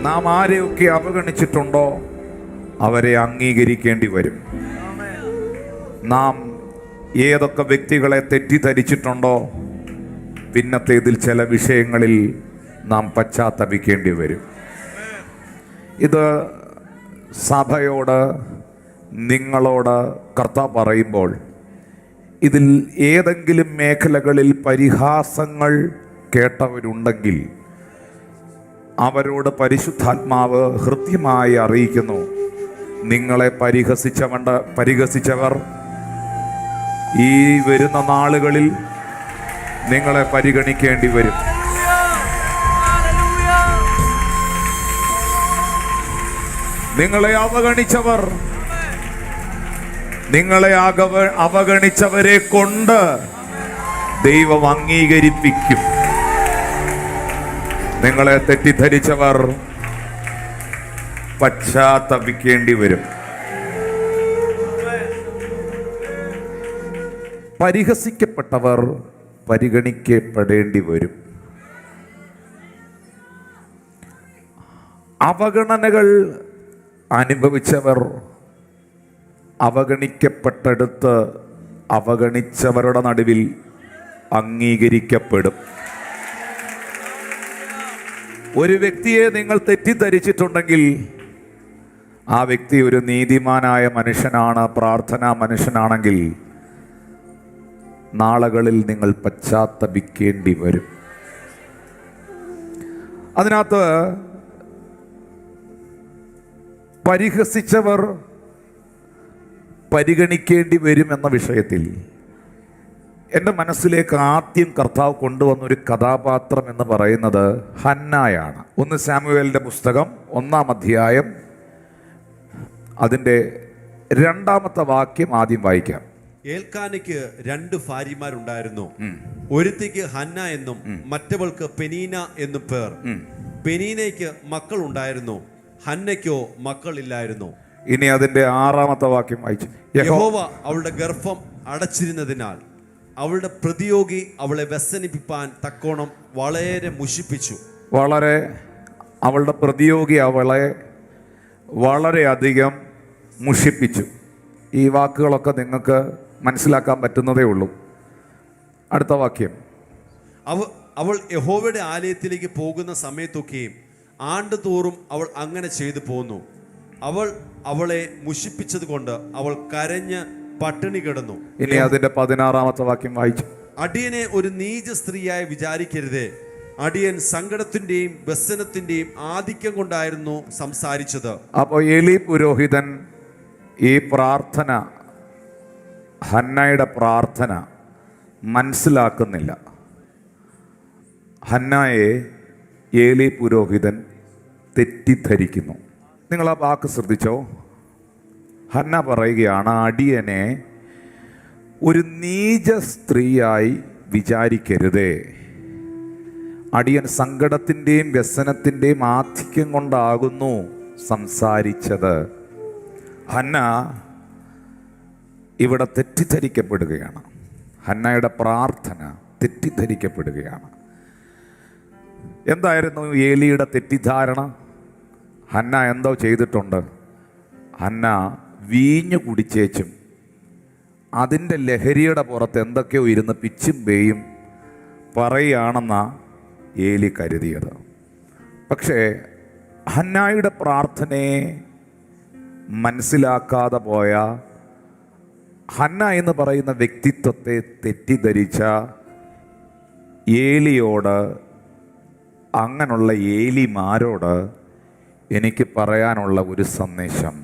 നാം ആരെയൊക്കെ അവഗണിച്ചിട്ടുണ്ടോ അവരെ അംഗീകരിക്കേണ്ടി വരും. നാം ഏതൊക്കെ വ്യക്തികളെ തെറ്റിദ്ധരിച്ചിട്ടുണ്ടോ പിന്നത്തേതിൽ ചില വിഷയങ്ങളിൽ നാം പശ്ചാത്തപിക്കേണ്ടി വരും. ഇത് സഭയോട്, നിങ്ങളോട് കർത്താവ് പറയുമ്പോൾ ഇതിൽ ഏതെങ്കിലും മേഖലകളിൽ പരിഹാസങ്ങൾ കേട്ടവരുണ്ടെങ്കിൽ അവരോട് പരിശുദ്ധാത്മാവ് ഹൃദ്യമായി അറിയിക്കുന്നു, നിങ്ങളെ പരിഹസിച്ചവർ ഈ വരുന്ന നാളുകളിൽ നിങ്ങളെ പരിഗണിക്കേണ്ടി വരും. നിങ്ങളെ അവഗണിച്ചവരെ കൊണ്ട് ദൈവം അംഗീകരിപ്പിക്കും. നിങ്ങളെ തെറ്റിദ്ധരിച്ചവർ പശ്ചാത്തപിക്കേണ്ടി വരും. പരിഹസിക്കപ്പെട്ടവർ പരിഗണിക്കപ്പെടേണ്ടി വരും. അവഗണനകൾ അനുഭവിച്ചവർ അവഗണിക്കപ്പെട്ടെടുത്ത് അവഗണിച്ചവരുടെ നടുവിൽ അംഗീകരിക്കപ്പെടും. ഒരു വ്യക്തിയെ നിങ്ങൾ തെറ്റിദ്ധരിച്ചിട്ടുണ്ടെങ്കിൽ ആ വ്യക്തി ഒരു നീതിമാനായ മനുഷ്യനാണ്, പ്രാർത്ഥനാ മനുഷ്യനാണെങ്കിൽ നാളുകളിൽ നിങ്ങൾ പശ്ചാത്തപിക്കേണ്ടി വരും. അതിനകത്ത് പരിഹസിച്ചവർ പരിഗണിക്കേണ്ടി വരും എന്ന വിഷയത്തിൽ എൻ്റെ മനസ്സിലേക്ക് ആദ്യം കർത്താവ് കൊണ്ടുവന്നൊരു കഥാപാത്രം എന്ന് പറയുന്നത് ഹന്നായാണ്. 1 സാമുവേലിൻ്റെ പുസ്തകം 1-ാം അധ്യായം അതിൻ്റെ 2-ാമത്തെ വാക്യം ആദ്യം വായിക്കാം. ഏൽക്കാനയ്ക്ക് 2 ഭാര്യമാരുണ്ടായിരുന്നു. ഒരുത്തിക്ക് ഹന്ന എന്നും മറ്റവൾക്ക് പെനീന എന്നും പേർ. പെനീനയ്ക്ക് മക്കൾ ഉണ്ടായിരുന്നു, ഹന്നയ്ക്കോ മക്കളില്ലായിരുന്നു. ഇനി അതിന്റെ 6-ാമത്തെ വാക്യം വായിച്ചു. യഹോവ അവളുടെ ഗർഭം അടച്ചിരുന്നതിനാൽ അവളുടെ പ്രതിയോഗി അവളെ വ്യസനിപ്പിപ്പാൻ തക്കോണം വളരെ മുഷിപ്പിച്ചു. അവളുടെ പ്രതിയോഗി അവളെ വളരെയധികം മുഷിപ്പിച്ചു. ഈ വാക്കുകളൊക്കെ നിങ്ങൾക്ക് മനസ്സിലാക്കാൻ പറ്റുന്നതേ ഉള്ളൂ. അടുത്ത വാക്യം. അവൾ യഹോവയുടെ ആലയത്തിലേക്ക് പോകുന്ന സമയത്തൊക്കെയും ആണ്ടുതോറും അവൾ അങ്ങനെ ചെയ്തു പോന്നു. അവൾ അവളെ മുഷിപ്പിച്ചത് കൊണ്ട് അവൾ കരഞ്ഞ് പട്ടിണി കിടന്നു. ഇനി അതിന്റെ 16-ാമത്തെ വാക്യം വായിച്ചു. അടിയനെ ഒരു നീച സ്ത്രീയായി വിചാരിക്കരുതേ, അടിയൻ സങ്കടത്തിന്റെയും വ്യസനത്തിന്റെയും ആധിക്യം കൊണ്ടായിരുന്നു സംസാരിച്ചത്. അപ്പോൾ ഏലി പുരോഹിതൻ ഈ പ്രാർത്ഥന, ഹന്നയുടെ പ്രാർത്ഥന മനസ്സിലാക്കുന്നില്ല. ഹന്നയെ ഏലി പുരോഹിതൻ തെറ്റിദ്ധരിക്കുന്നു. നിങ്ങൾ ആ വാക്ക് ശ്രദ്ധിച്ചോ? ഹന്ന പറയുകയാണ്, അടിയനെ ഒരു നീച സ്ത്രീയായി വിചാരിക്കരുതേ, അടിയൻ സങ്കടത്തിൻ്റെയും വ്യസനത്തിൻ്റെയും ആധിക്യം കൊണ്ടാകുന്നു സംസാരിച്ചത്. ഹന്ന ഇവിടെ തെറ്റിദ്ധരിക്കപ്പെടുകയാണ്. ഹന്നയുടെ പ്രാർത്ഥന തെറ്റിദ്ധരിക്കപ്പെടുകയാണ്. എന്തായിരുന്നു ഏലിയുടെ തെറ്റിദ്ധാരണ? ഹന്ന എന്തോ ചെയ്തിട്ടുണ്ട്? ഹന്ന വീഞ്ഞു കുടിച്ചേച്ചും അതിൻ്റെ ലഹരിയുടെ പുറത്ത് എന്തൊക്കെയോ ഇരുന്ന് പിച്ചും പേയും പറയുകയാണെന്നാ ഏലി കരുതിയത്. പക്ഷേ ഹന്നായുടെ പ്രാർത്ഥനയെ മനസ്സിലാക്കാതെ പോയ, ഹന്ന എന്ന് പറയുന്ന വ്യക്തിത്വത്തെ തെറ്റിദ്ധരിച്ച ഏലിയോട്, അങ്ങനെയുള്ള ഏലിമാരോട് എനിക്ക് പറയാനുള്ള ഒരു സന്ദേശം,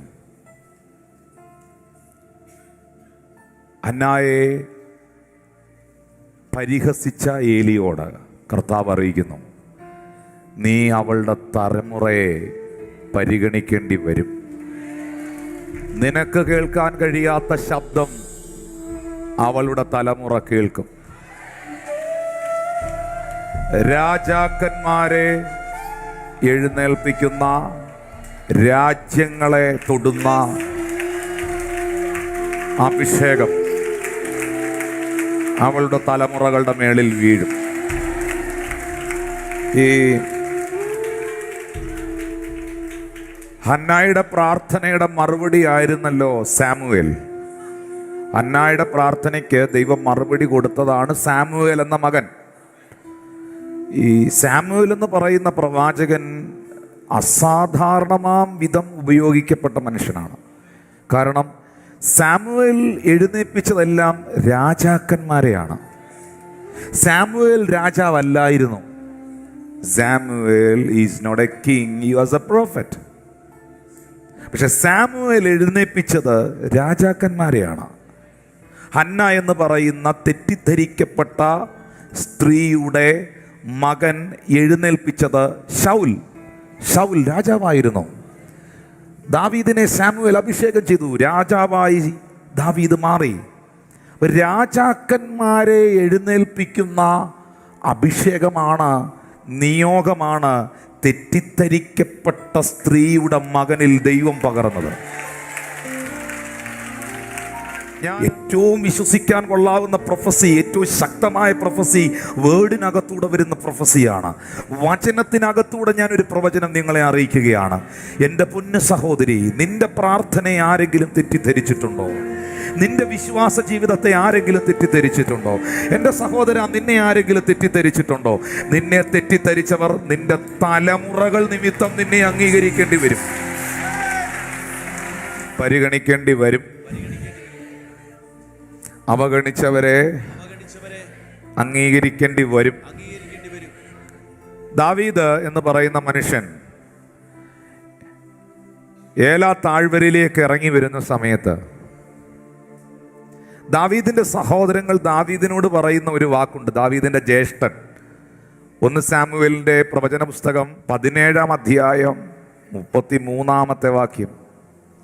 ഹന്നായെ പരിഹസിച്ച ഏലിയോട് കർത്താവ് അറിയിക്കുന്നു, നീ അവളുടെ തലമുറയെ പരിഗണിക്കേണ്ടി വരും. നിനക്ക് കേൾക്കാൻ കഴിയാത്ത ശബ്ദം അവളുടെ തലമുറ കേൾക്കും. രാജാക്കന്മാരെ എഴുന്നേൽപ്പിക്കുന്ന, രാജ്യങ്ങളെ തൊടുന്ന അഭിഷേകം അവളുടെ തലമുറകളുടെ മേളിൽ വീഴും. ഈ ഹന്നായുടെ പ്രാർത്ഥനയുടെ മറുപടി ആയിരുന്നല്ലോ സാമുവേൽ. ഹന്നായുടെ പ്രാർത്ഥനയ്ക്ക് ദൈവം മറുപടി കൊടുത്തതാണ് സാമുവേൽ എന്ന മകൻ. ഈ സാമുവേൽ എന്ന് പറയുന്ന പ്രവാചകൻ അസാധാരണമാം വിധം ഉപയോഗിക്കപ്പെട്ട മനുഷ്യനാണ്. കാരണം സാമുവേൽ എഴുന്നേൽപ്പിച്ചതെല്ലാം രാജാക്കന്മാരെയാണ്. സാമുവേൽ രാജാവല്ലായിരുന്നു. Samuel is not a king, he was a prophet. പക്ഷെ സാമുവേൽ എഴുന്നേൽപ്പിച്ചത് രാജാക്കന്മാരെയാണ്. ഹന്ന എന്ന് പറയുന്ന തെറ്റിദ്ധരിക്കപ്പെട്ട സ്ത്രീയുടെ മകൻ എഴുന്നേൽപ്പിച്ചത് ശൗൽ രാജാവായിരുന്നു. ദാവീദിനെ സാമുവേൽ അഭിഷേകം ചെയ്തു, രാജാവായി ദാവീദ് മാറി. രാജാക്കന്മാരെ എഴുന്നേൽപ്പിക്കുന്ന അഭിഷേകമാണ്, നിയോഗമാണ് തെറ്റിദ്ധരിക്കപ്പെട്ട സ്ത്രീയുടെ മകനിൽ ദൈവം പകർന്നത്. ഏറ്റവും വിശ്വസിക്കാൻ കൊള്ളാവുന്ന പ്രൊഫസി, ഏറ്റവും ശക്തമായ പ്രൊഫസി വേർഡിനകത്തൂടെ വരുന്ന പ്രൊഫസിയാണ്. വചനത്തിനകത്തൂടെ ഞാനൊരു പ്രവചനം നിങ്ങളെ അറിയിക്കുകയാണ്. എൻ്റെ പൊന്നു സഹോദരി, നിന്റെ പ്രാർത്ഥനയെ ആരെങ്കിലും തെറ്റിദ്ധരിച്ചിട്ടുണ്ടോ? നിന്റെ വിശ്വാസ ജീവിതത്തെ ആരെങ്കിലും തെറ്റിദ്ധരിച്ചിട്ടുണ്ടോ? എൻ്റെ സഹോദര, നിന്നെ ആരെങ്കിലും തെറ്റിദ്ധരിച്ചിട്ടുണ്ടോ? നിന്നെ തെറ്റിദ്ധരിച്ചവർ നിന്റെ തലമുറകൾ നിമിത്തം നിന്നെ അംഗീകരിക്കേണ്ടി വരും, പരിഗണിക്കേണ്ടി വരും. അവഗണിച്ചവരെ അംഗീകരിക്കേണ്ടി വരും. ദാവീദ് എന്ന് പറയുന്ന മനുഷ്യൻ ഏലാ താഴ്വരയിലേക്ക് ഇറങ്ങി വരുന്ന സമയത്ത് ദാവീദിന്റെ സഹോദരങ്ങൾ ദാവീദിനോട് പറയുന്ന ഒരു വാക്കുണ്ട്. ദാവീദിന്റെ ജ്യേഷ്ഠൻ 1 സാമുവേലിന്റെ പ്രവചന പുസ്തകം 17-ാം അധ്യായം 33-ാമത്തെ വാക്യം.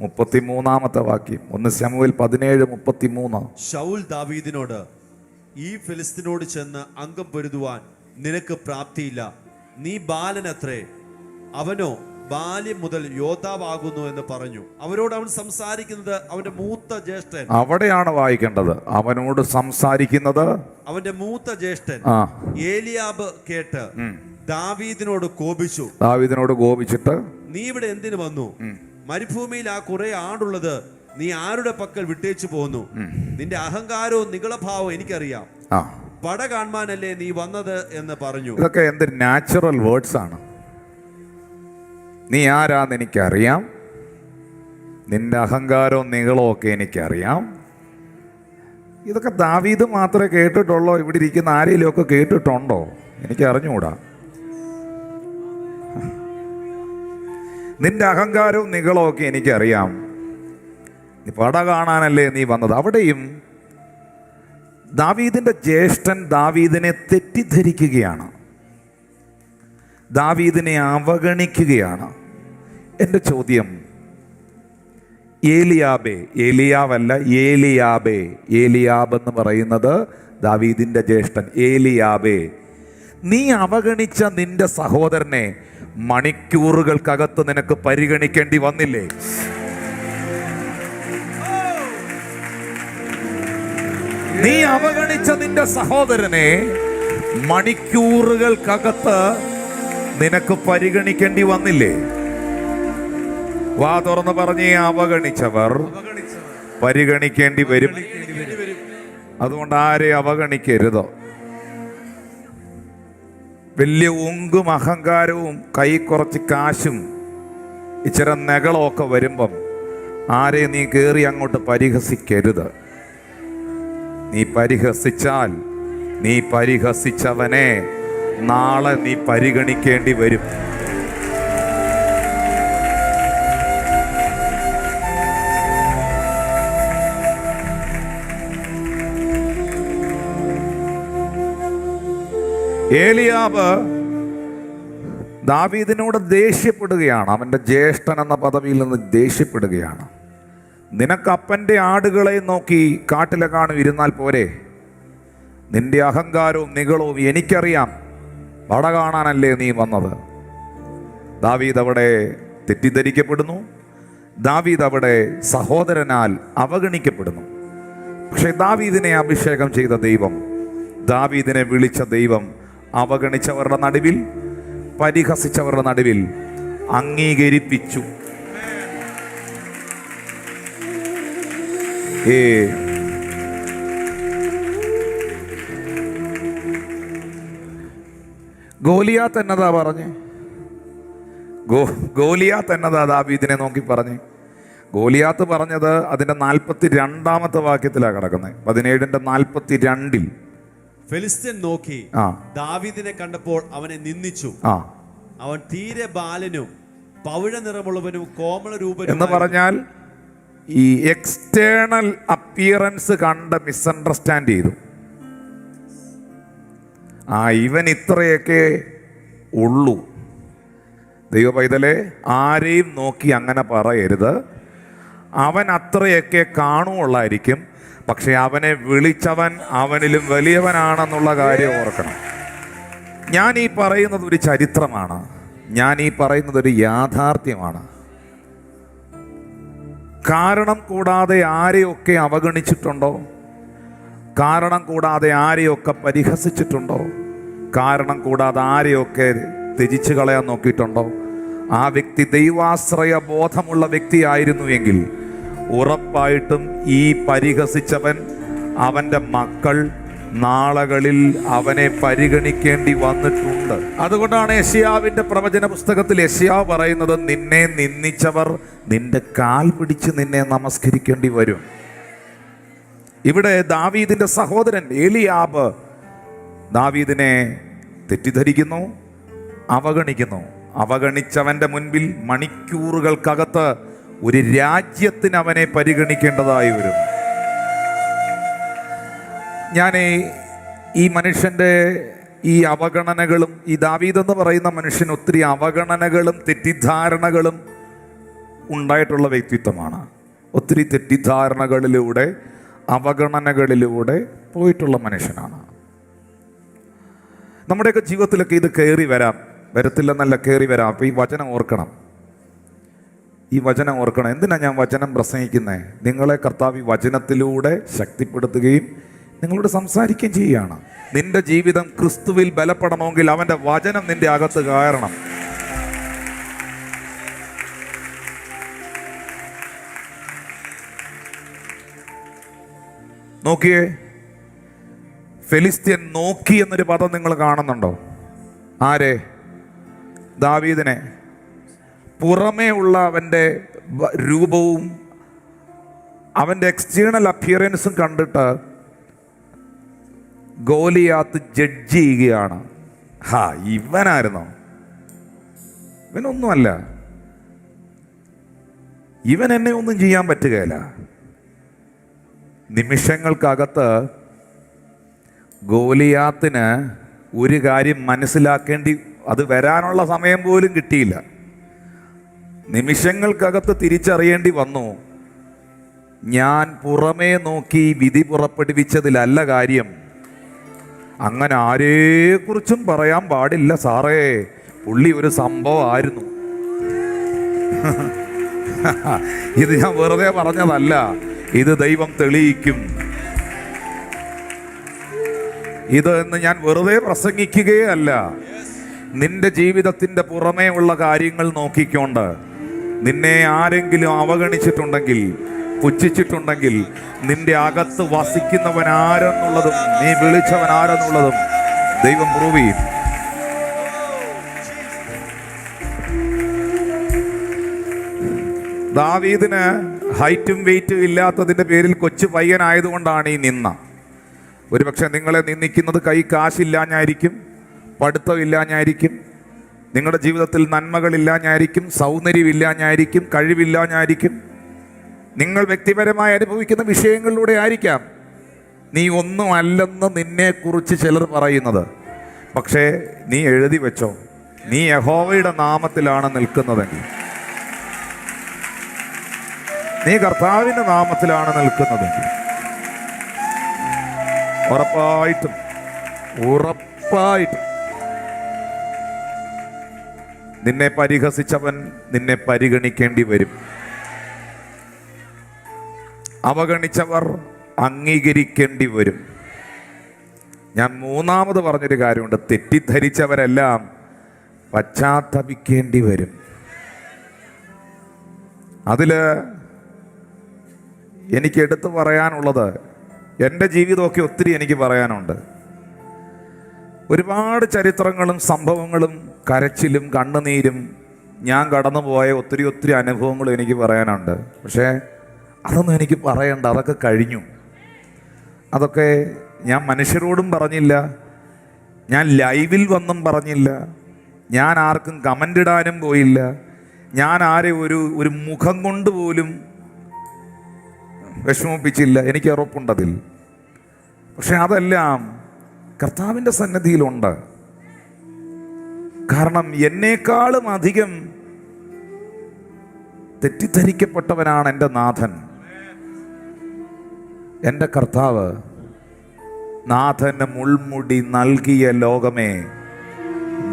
1 ശമൂവേൽ 17:33. ശൗൽ ദാവീദിനോട്, ഈ ഫിലിസ്തീനോട് ചെന്ന് അംഗം പൊരുതുവാൻ നിനക്ക് പ്രാപ്തിയില്ല, നീ ബാലനത്രേ, അവനോ ബാല്യം മുതൽ യോദ്ധാവാകുന്നു എന്ന് പറഞ്ഞു. അവരോട് അവൻ സംസാരിക്കുന്നത് അവന്റെ മൂത്ത ജ്യേഷ്ഠൻ. അവിടെയാണ് വായിക്കേണ്ടത്. അവനോട് സംസാരിക്കുന്നത് അവന്റെ മൂത്ത ജ്യേഷ്ഠൻ ഏലിയാബ് കേട്ട് ദാവീദിനോട് കോപിച്ചിട്ട്, നീ ഇവിടെ എന്തിനു വന്നു? മരുഭൂമിയിൽ ആ കുറെ ആടുള്ളത് നീ ആരുടെ പക്കൽ വിട്ടേച്ചു പോന്നു? നിന്റെ അഹങ്കാരവും നികളഭാവവും എനിക്കറിയാം. പട കാണാനല്ലേ നീ വന്നത് എന്ന് പറഞ്ഞു. ഇതൊക്കെ എന്ത് നാച്ചുറൽ വേർഡ്സ് ആണ്. നീ ആരാന്ന് എനിക്കറിയാം, നിന്റെ അഹങ്കാരവും നികളവും ഒക്കെ എനിക്കറിയാം. ഇതൊക്കെ ദാവീദ് മാത്രമേ കേട്ടിട്ടുള്ളോ? ഇവിടെ ഇരിക്കുന്ന ആരെങ്കിലും ഒക്കെ കേട്ടിട്ടുണ്ടോ? എനിക്ക് അറിഞ്ഞുകൂടാ. നിന്റെ അഹങ്കാരവും നികളവും ഒക്കെ എനിക്കറിയാം, നീ പട കാണാനല്ലേ നീ വന്നത്. അവിടെയും ദാവീദിന്റെ ജ്യേഷ്ഠൻ ദാവീദിനെ തെറ്റിദ്ധരിക്കുകയാണ്, ദാവീദിനെ അവഗണിക്കുകയാണ്. എൻ്റെ ചോദ്യം, ഏലിയാബല്ല, ഏലിയാബ് എന്ന് പറയുന്നത് ദാവീദിന്റെ ജ്യേഷ്ഠൻ. ഏലിയാബേ, നീ അവഗണിച്ച നിന്റെ സഹോദരനെ മണിക്കൂറുകൾക്കകത്ത് നിനക്ക് പരിഗണിക്കേണ്ടി വന്നില്ലേ? നീ അവഗണിച്ച നിന്റെ സഹോദരനെ മണിക്കൂറുകൾക്കകത്ത് നിനക്ക് പരിഗണിക്കേണ്ടി വന്നില്ലേ? വാ തുറന്ന് പറഞ്ഞേ, അവഗണിച്ചവർ പരിഗണിക്കേണ്ടി വരും. അതുകൊണ്ട് ആരെ അവഗണിക്കരുതോ. വലിയ ഉങ്കും അഹങ്കാരവും കൈ കുറച്ച് കാശും ഇച്ചിരി നെകളമൊക്കെ വരുമ്പം ആരെ നീ കയറി അങ്ങോട്ട് പരിഹസിക്കരുത്. നീ പരിഹസിച്ചാൽ നീ പരിഹസിച്ചവനെ നാളെ നീ പരിഗണിക്കേണ്ടി വരും. ഏലിയാബ് ദാവീദിനോട് ദേഷ്യപ്പെടുകയാണ്. അവൻ്റെ ജ്യേഷ്ഠൻ എന്ന പദവിയിൽ നിന്ന് ദേഷ്യപ്പെടുകയാണ്. നിനക്ക് അപ്പൻ്റെ ആടുകളെ നോക്കി കാട്ടിലെങ്ങാനും ഇരുന്നാൽ പോരെ? നിന്റെ അഹങ്കാരവും നികളവും എനിക്കറിയാം, പട കാണാനല്ലേ നീ വന്നത്. ദാവീദ് അവിടെ തെറ്റിദ്ധരിക്കപ്പെടുന്നു. ദാവീദ് അവിടെ സഹോദരനാൽ അവഗണിക്കപ്പെടുന്നു. പക്ഷെ ദാവീദിനെ അഭിഷേകം ചെയ്ത ദൈവം, ദാവീദിനെ വിളിച്ച ദൈവം അവഗണിച്ചവരുടെ നടുവിൽ, പരിഹസിച്ചവരുടെ നടുവിൽ അംഗീകരിപ്പിച്ചു. ഈ ഗോലിയാത്ത് എന്നതാ പറഞ്ഞേ? ഗോലിയാത്ത് എന്നതാ ദാവീദിനെ നോക്കി പറഞ്ഞേ? ഗോലിയാത്ത് പറഞ്ഞത് അതിന്റെ 42-ാമത്തെ വാക്യത്തിലാണ് കിടക്കുന്നത്, 17:42. ഫെലിസ്ത്യൻ നോക്കി ദാവീദിനെ കണ്ടപ്പോൾ അവനെ നിന്ദിച്ചു. അവൻ തീരെ ബാലനും പവിഴ നിറമുള്ളവനും കോമള രൂപനും എന്ന് പറഞ്ഞാൽ ഈ എക്സ്റ്റേണൽ അപ്പിയറൻസ് കണ്ട് മിസ്അണ്ടർസ്റ്റാൻഡ് ചെയ്തു. ഇവൻ ഇത്രയൊക്കെ ഉള്ളൂ. ദൈവ പൈതലെ, ആരെയും നോക്കി അങ്ങനെ പറയരുത്. അവൻ അത്രയൊക്കെ കാണുകയുള്ളായിരിക്കും, പക്ഷെ അവനെ വിളിച്ചവൻ അവനിലും വലിയവനാണെന്നുള്ള കാര്യം ഓർക്കണം. ഞാൻ ഈ പറയുന്നത് ഒരു ചരിത്രമാണ്, ഞാൻ ഈ പറയുന്നത് ഒരു യാഥാർത്ഥ്യമാണ്. കാരണം കൂടാതെ ആരെയൊക്കെ അവഗണിച്ചിട്ടുണ്ടോ? കാരണം കൂടാതെ ആരെയൊക്കെ പരിഹസിച്ചിട്ടുണ്ടോ? കാരണം കൂടാതെ ആരെയൊക്കെ ത്യജിച്ചു കളയാൻ നോക്കിയിട്ടുണ്ടോ? ആ വ്യക്തി ദൈവാശ്രയ ബോധമുള്ള വ്യക്തിയായിരുന്നു എങ്കിൽ ഉറപ്പായിട്ടും ഈ പരിഹസിച്ചവൻ, അവൻ്റെ മക്കൾ നാളുകളിൽ അവനെ പരിഗണിക്കേണ്ടി വന്നിട്ടുണ്ട്. അതുകൊണ്ടാണ് യെശയ്യാവിൻ്റെ പ്രവചന പുസ്തകത്തിൽ യെശയ്യാവ് പറയുന്നത്, നിന്നെ നിന്ദിച്ചവർ നിന്റെ കാൽ പിടിച്ച് നിന്നെ നമസ്കരിക്കേണ്ടി വരും. ഇവിടെ ദാവീദിന്റെ സഹോദരൻ ഏലിയാബ് ദാവീദിനെ തെറ്റിദ്ധരിക്കുന്നു, അവഗണിക്കുന്നു. അവഗണിച്ചവന്റെ മുൻപിൽ മണിക്കൂറുകൾക്കകത്ത് ഒരു രാജ്യത്തിന് അവനെ പരിഗണിക്കേണ്ടതായി വരും. ഞാൻ ഈ മനുഷ്യൻ്റെ ഈ അവഗണനകളും, ഈ ദാവീദ് എന്ന് പറയുന്ന മനുഷ്യൻ ഒത്തിരി അവഗണനകളും തെറ്റിദ്ധാരണകളും ഉണ്ടായിട്ടുള്ള വ്യക്തിത്വമാണ്. ഒത്തിരി തെറ്റിദ്ധാരണകളിലൂടെ, അവഗണനകളിലൂടെ പോയിട്ടുള്ള മനുഷ്യനാണ്. നമ്മുടെയൊക്കെ ജീവിതത്തിലൊക്കെ ഇത് കയറി വരാം, വരത്തില്ലെന്നല്ല, കയറി വരാം. അപ്പോൾ ഈ വചനം ഓർക്കണം, ഈ വചനം ഓർക്കണം. എന്തിനാണ് ഞാൻ വചനം പ്രസംഗിക്കുന്നത്? നിങ്ങളെ കർത്താവ് ഈ വചനത്തിലൂടെ ശക്തിപ്പെടുത്തുകയും നിങ്ങളോട് സംസാരിക്കുകയും ചെയ്യുകയാണ്. നിന്റെ ജീവിതം ക്രിസ്തുവിൽ ബലപ്പെടണമെങ്കിൽ അവൻ്റെ വചനം നിന്റെ അകത്ത് കയറണം. നോക്കിയേ, ഫെലിസ്ത്യൻ നോക്കി എന്നൊരു പദം നിങ്ങൾ കാണുന്നുണ്ടോ? ആരെ? ദാവീദിനെ. പുറമേ ഉള്ള അവൻ്റെ രൂപവും അവൻ്റെ എക്സ്റ്റേണൽ അപ്പിയറൻസും കണ്ടിട്ട് ഗോലിയാത്ത് ജഡ്ജ് ചെയ്യുകയാണ്. ഇവനായിരുന്നോ? ഇവനൊന്നുമല്ല, ഇവൻ എന്നെ ഒന്നും ചെയ്യാൻ പറ്റുകയില്ല. നിമിഷങ്ങൾക്കകത്ത് ഗോലിയാത്തിന് ഒരു കാര്യം മനസ്സിലാക്കേണ്ടി, അത് വരാനുള്ള സമയം പോലും കിട്ടിയില്ല. നിമിഷങ്ങൾക്കകത്ത് തിരിച്ചറിയേണ്ടി വന്നു, ഞാൻ പുറമേ നോക്കി വിധി പുറപ്പെടുവിച്ചതിലല്ല കാര്യം. അങ്ങനെ ആരെക്കുറിച്ചും പറയാൻ പാടില്ല സാറേ, പുള്ളി ഒരു സംഭവമായിരുന്നു. ഇത് ഞാൻ വെറുതെ പറഞ്ഞതല്ല, ഇത് ദൈവം തെളിയിക്കും. ഇത് എന്ന് ഞാൻ വെറുതെ പ്രസംഗിക്കുകയേ അല്ല. നിന്റെ ജീവിതത്തിൻ്റെ പുറമേ ഉള്ള കാര്യങ്ങൾ നോക്കിക്കൊണ്ട് നിന്നെ ആരെങ്കിലും അവഗണിച്ചിട്ടുണ്ടെങ്കിൽ, പുച്ഛിച്ചിട്ടുണ്ടെങ്കിൽ, നിന്റെ അകത്ത് വസിക്കുന്നവൻ ആരെന്നുള്ളതും നീ വിളിച്ചവൻ ആരെന്നുള്ളതും ദൈവം പ്രൂവ് ചെയ്യും. ദാവീദിന് ഹൈറ്റും വെയിറ്റും ഇല്ലാത്തതിൻ്റെ പേരിൽ കൊച്ചു പയ്യനായതുകൊണ്ടാണ് ഈ നിന്ന. ഒരുപക്ഷെ നിങ്ങളെ നിന്ദിക്കുന്നത് കൈ കാശില്ലാഞ്ഞായിരിക്കും, പഠിത്തമില്ലാഞ്ഞായിരിക്കും, നിങ്ങളുടെ ജീവിതത്തിൽ നന്മകളില്ലാഞ്ഞായിരിക്കും, സൗന്ദര്യമില്ലാഞ്ഞായിരിക്കും, കഴിവില്ലാഞ്ഞായിരിക്കും, നിങ്ങൾ വ്യക്തിപരമായി അനുഭവിക്കുന്ന വിഷയങ്ങളിലൂടെ ആയിരിക്കാം. നീ ഒന്നും അല്ലെന്ന് നിന്നെക്കുറിച്ച് ചിലർ പറയുന്നത്. പക്ഷേ നീ എഴുതി വെച്ചോ, നീ യഹോവയുടെ നാമത്തിലാണ് നിൽക്കുന്നതെങ്കിൽ, നീ കർത്താവിൻ്റെ നാമത്തിലാണ് നിൽക്കുന്നതെങ്കിൽ, ഉറപ്പായിട്ടും നിന്നെ പരിഹസിച്ചവൻ നിന്നെ പരിഗണിക്കേണ്ടി വരും. അവഗണിച്ചവർ അംഗീകരിക്കേണ്ടി വരും. ഞാൻ മൂന്നാമത് പറഞ്ഞൊരു കാര്യമുണ്ട്, തെറ്റിദ്ധരിച്ചവരെല്ലാം പശ്ചാത്തപിക്കേണ്ടി വരും. അതിൽ എനിക്ക് എടുത്തു പറയാനുള്ളത്, എൻ്റെ ജീവിതമൊക്കെ ഒത്തിരി എനിക്ക് പറയാനുണ്ട്. ഒരുപാട് ചരിത്രങ്ങളും സംഭവങ്ങളും കരച്ചിലും കണ്ണുനീരും ഞാൻ കടന്നുപോയ ഒത്തിരി ഒത്തിരി അനുഭവങ്ങളും എനിക്ക് പറയാനുണ്ട്. പക്ഷേ അതൊന്നും എനിക്ക് പറയണ്ട, അതൊക്കെ കഴിഞ്ഞു. അതൊക്കെ ഞാൻ മനുഷ്യരോടും പറഞ്ഞില്ല, ഞാൻ ലൈവിൽ വന്നും പറഞ്ഞില്ല, ഞാൻ ആർക്കും കമൻ്റ് ഇടാനും പോയില്ല, ഞാൻ ആരെ ഒരു മുഖം കൊണ്ട് പോലും വിഷമിപ്പിച്ചില്ല. എനിക്ക് ഉറപ്പുണ്ടതിൽ. പക്ഷെ അതെല്ലാം കർത്താവിൻ്റെ സന്നിധിയിലുണ്ട്. കാരണം എന്നേക്കാളും അധികം തെറ്റിദ്ധരിക്കപ്പെട്ടവനാണ് എൻ്റെ നാഥൻ, എൻ്റെ കർത്താവ്. നാഥന് മുൾമുടി നൽകിയ ലോകമേ,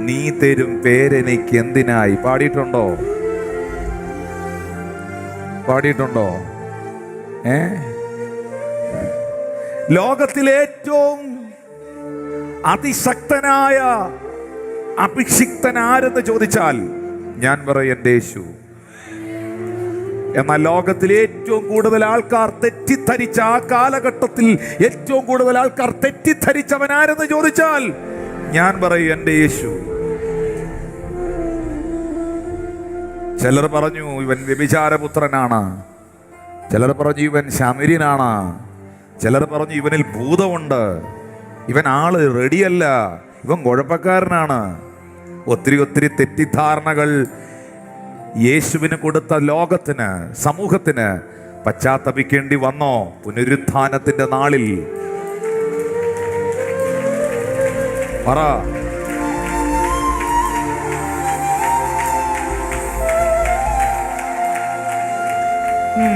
നീ തരും പേരെനിക്ക് എന്തിനായി. പാടിയിട്ടുണ്ടോ? പാടിയിട്ടുണ്ടോ? ലോകത്തിലെ ഏറ്റവും അതിശക്തനായ അഭിഷിക്തൻ ആരെന്ന് ചോദിച്ചാൽ ഞാൻ പറയും എൻ്റെ യേശു. എന്നാൽ ലോകത്തിൽ ഏറ്റവും കൂടുതൽ ആൾക്കാർ തെറ്റിദ്ധരിച്ച ആ കാലഘട്ടത്തിൽ ഏറ്റവും കൂടുതൽ ആൾക്കാർ തെറ്റിദ്ധരിച്ചവൻ ആരെന്ന് ചോദിച്ചാൽ ഞാൻ പറയും എൻ്റെ യേശു. ചിലർ പറഞ്ഞു ഇവൻ വ്യഭിചാരപുത്രനാണ്, ചിലർ പറഞ്ഞു ഇവൻ ശമര്യനാണ്, ചിലർ പറഞ്ഞു ഇവനിൽ ഭൂതമുണ്ട്, ഇവൻ ആള് റെഡിയല്ല, ഇവൻ കുഴപ്പക്കാരനാണ്. ഒത്തിരി ഒത്തിരി തെറ്റിദ്ധാരണകൾ യേശുവിന് കൊടുത്ത ലോകത്തിന്, സമൂഹത്തിന് പശ്ചാത്തപിക്കേണ്ടി വന്നോ പുനരുത്ഥാനത്തിന്റെ നാളിൽ? പറ.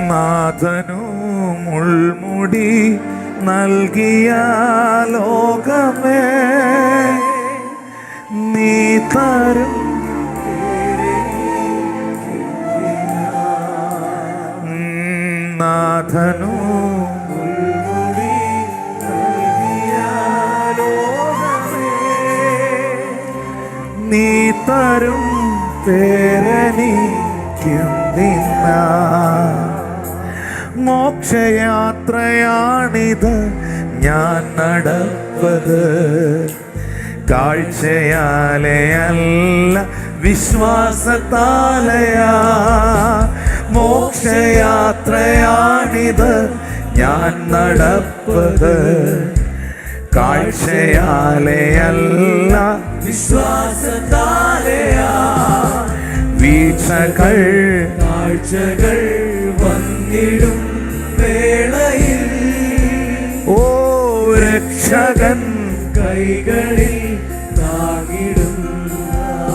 നാഥനു മുൾമുടി നൽകിയ ലോകമേ, നീ തരും നാഥനു മുൾമുടി നൽകിയ ലോകമേ, നീ തരും പേരെനിക്കെന്തിനാ. മോക്ഷയാത്രയാണിത് ഞാൻ നടപ്പത്, കാഴ്ചയാലെയല്ല വിശ്വാസത്താലയാ. മോക്ഷയാത്രയാണിത് ഞാൻ നടപ്പത്, കാഴ്ചയാലെയല്ല വിശ്വാസത്താലയാ. വീഴ്ചകൾ കാഴ്ചകൾ വന്നിടും വേളയിൽ, ഓ രക്ഷകൻ കൈകളിൽ താങ്ങിടും.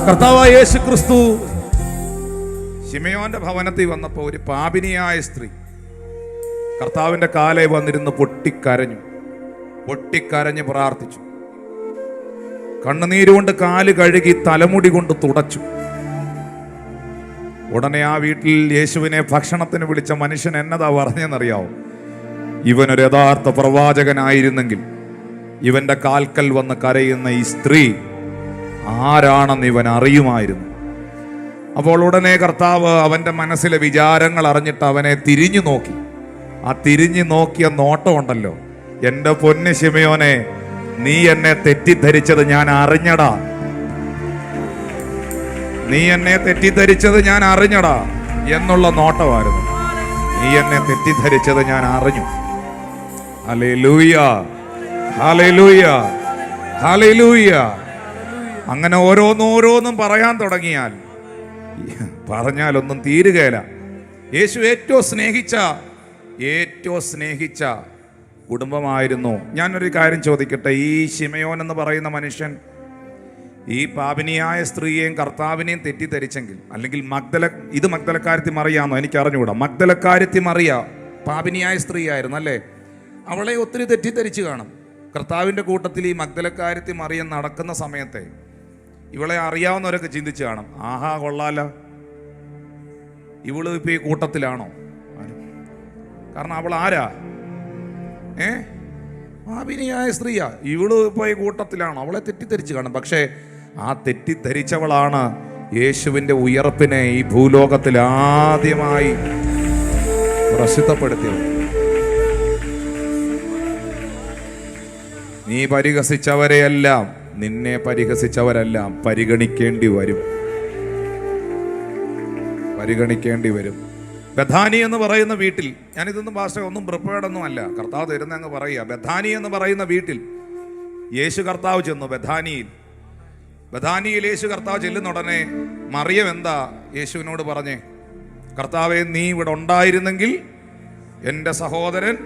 കർത്താവായ യേശു ക്രിസ്തു ശിമയോന്റെ ഭവനത്തിൽ വന്നപ്പോൾ ഒരു പാപിനിയായ സ്ത്രീ കർത്താവിന്റെ കാലേ വന്നിരുന്ന് പൊട്ടിക്കരഞ്ഞ് പ്രാർത്ഥിച്ചു. കണ്ണുനീരുകൊണ്ട് കാല് കഴുകി തലമുടി കൊണ്ട് തുടച്ചു. ഉടനെ ആ വീട്ടിൽ യേശുവിനെ ഭക്ഷണത്തിന് വിളിച്ച മനുഷ്യൻ എന്നതാ പറഞ്ഞെന്നറിയാവോ? ഇവനൊരു യഥാർത്ഥ പ്രവാചകനായിരുന്നെങ്കിൽ ഇവന്റെ കാൽക്കൽ വന്ന് കരയുന്ന ഈ സ്ത്രീ ആരാണെന്ന് ഇവൻ അറിയുമായിരുന്നു. അപ്പോൾ ഉടനെ കർത്താവ് അവന്റെ മനസ്സിലെ വിചാരങ്ങൾ അറിഞ്ഞിട്ട് അവനെ തിരിഞ്ഞു നോക്കി. ആ തിരിഞ്ഞു നോക്കിയ നോട്ടമുണ്ടല്ലോ, എൻ്റെ പൊന്ന് ശിമയോനെ, നീ എന്നെ തെറ്റിദ്ധരിച്ചത് ഞാൻ അറിഞ്ഞടാ, നീ എന്നെ തെറ്റിദ്ധരിച്ചത് ഞാൻ അറിഞ്ഞടാ എന്നുള്ള നോട്ടമായിരുന്നു. നീ എന്നെ തെറ്റിദ്ധരിച്ചത് ഞാൻ അറിഞ്ഞു. Hallelujah, hallelujah, hallelujah. അങ്ങനെ ഓരോന്നോരോന്നും പറയാൻ പറഞ്ഞാലൊന്നും തീരുകയില്ല. യേശു ഏറ്റവും സ്നേഹിച്ച കുടുംബമായിരുന്നു. ഞാനൊരു കാര്യം ചോദിക്കട്ടെ, ഈ ശിമയോൻ എന്ന് പറയുന്ന മനുഷ്യൻ ഈ പാപിനിയായ സ്ത്രീയെയും കർത്താവിനെയും തെറ്റിദ്ധരിച്ചെങ്കിൽ, അല്ലെങ്കിൽ മഗ്ദലക്കാരത്തി മറിയാന്നോ എനിക്ക് അറിഞ്ഞുകൂടാ. മഗ്ദലക്കാരത്തി മറിയ പാപിനിയായ സ്ത്രീ ആയിരുന്നു അല്ലേ? അവളെ ഒത്തിരി തെറ്റിദ്ധരിച്ചു കാണും. കർത്താവിൻ്റെ കൂട്ടത്തിൽ ഈ മഗ്ദലക്കാരത്തി മറിയം നടക്കുന്ന സമയത്തെ ഇവളെ അറിയാവുന്നവരൊക്കെ ചിന്തിച്ചു കാണും, ആഹാ കൊള്ളാല, ഇവള് ഇപ്പൊ ഈ കൂട്ടത്തിലാണോ? കാരണം അവൾ ആരാ? പാപിനിയായ സ്ത്രീയാ, ഇവള് ഇപ്പൊ ഈ കൂട്ടത്തിലാണോ? അവളെ തെറ്റിദ്ധരിച്ചു കാണും. പക്ഷേ ആ തെറ്റിദ്ധരിച്ചവളാണ് യേശുവിൻ്റെ ഉയർപ്പിനെ ഈ ഭൂലോകത്തിൽ ആദ്യമായി പ്രസിദ്ധപ്പെടുത്തിയത്. നീ പരിഹസിച്ചവരെയെല്ലാം, നിന്നെ പരിഹസിച്ചവരെല്ലാം പരിഗണിക്കേണ്ടി വരും. പരിഗണിക്കേണ്ടി വരും. ബഥാനി എന്ന് പറയുന്ന വീട്ടിൽ, ഞാനിതൊന്നും ഭാഷ ഒന്നും പ്രിപ്പയർഡ് ഒന്നും അല്ല, കർത്താവ് തരുന്ന അങ്ങ് പറയുക. ബഥാനി എന്ന് പറയുന്ന വീട്ടിൽ യേശു കർത്താവ് ചെന്നു. ബഥാനിയിൽ യേശു കർത്താവ് ചെല്ലുന്ന ഉടനെ മറിയം എന്താ യേശുവിനോട് പറഞ്ഞേ? കർത്താവെ, നീ ഇവിടെ ഉണ്ടായിരുന്നെങ്കിൽ എൻ്റെ സഹോദരൻ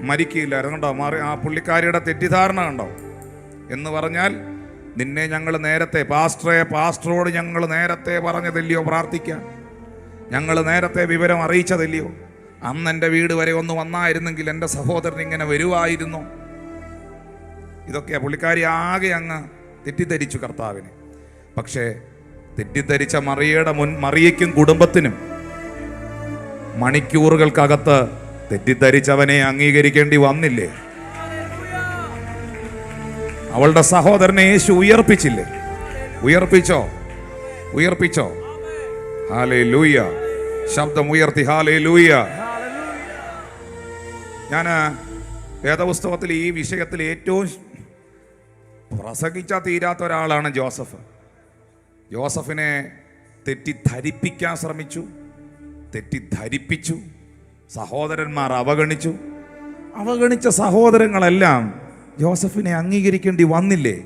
മരിക്കില്ലായിരുന്നു. കണ്ടോ ആ പുള്ളിക്കാരിയുടെ തെറ്റിദ്ധാരണ കണ്ടോ? എന്ന് പറഞ്ഞാൽ നിന്നെ ഞങ്ങൾ നേരത്തെ പാസ്റ്ററോട് ഞങ്ങൾ നേരത്തെ പറഞ്ഞതല്ലയോ പ്രാർത്ഥിക്കാൻ? ഞങ്ങൾ നേരത്തെ വിവരം അറിയിച്ചതല്ലയോ? അന്ന് എൻ്റെ വീട് വരെ ഒന്ന് വന്നായിരുന്നെങ്കിൽ എൻ്റെ സഹോദരൻ ഇങ്ങനെ വരുമായിരുന്നു. ഇതൊക്കെയാ പുള്ളിക്കാരി ആകെ അങ്ങ് തെറ്റിദ്ധരിച്ചു കർത്താവിനെ. പക്ഷേ തെറ്റിദ്ധരിച്ച മറിയയ്ക്കും കുടുംബത്തിനും മണിക്കൂറുകൾക്കകത്ത് തെറ്റിദ്ധരിച്ചവനെ അംഗീകരിക്കേണ്ടി വന്നില്ലേ? അവളുടെ സഹോദരനെ യേശു ഉയർപ്പിച്ചില്ലേ? ഉയർപ്പിച്ചോ? ഹല്ലേലൂയ! ശബ്ദം ഉയർത്തി ഹല്ലേലൂയ! ഞാൻ വേദപുസ്തകത്തിൽ ഈ വിഷയത്തിൽ ഏറ്റവും പ്രസംഗിച്ചാൽ തീരാത്ത ഒരാളാണ് ജോസഫ്. ജോസഫിനെ തെറ്റിദ്ധരിപ്പിക്കാൻ ശ്രമിച്ചു, തെറ്റിദ്ധരിപ്പിച്ചു. സഹോദരന്മാർ അവഗണിച്ച സഹോദരങ്ങളെല്ലാം ജോസഫിനെ അംഗീകരിക്കേണ്ടി വന്നില്ലേ?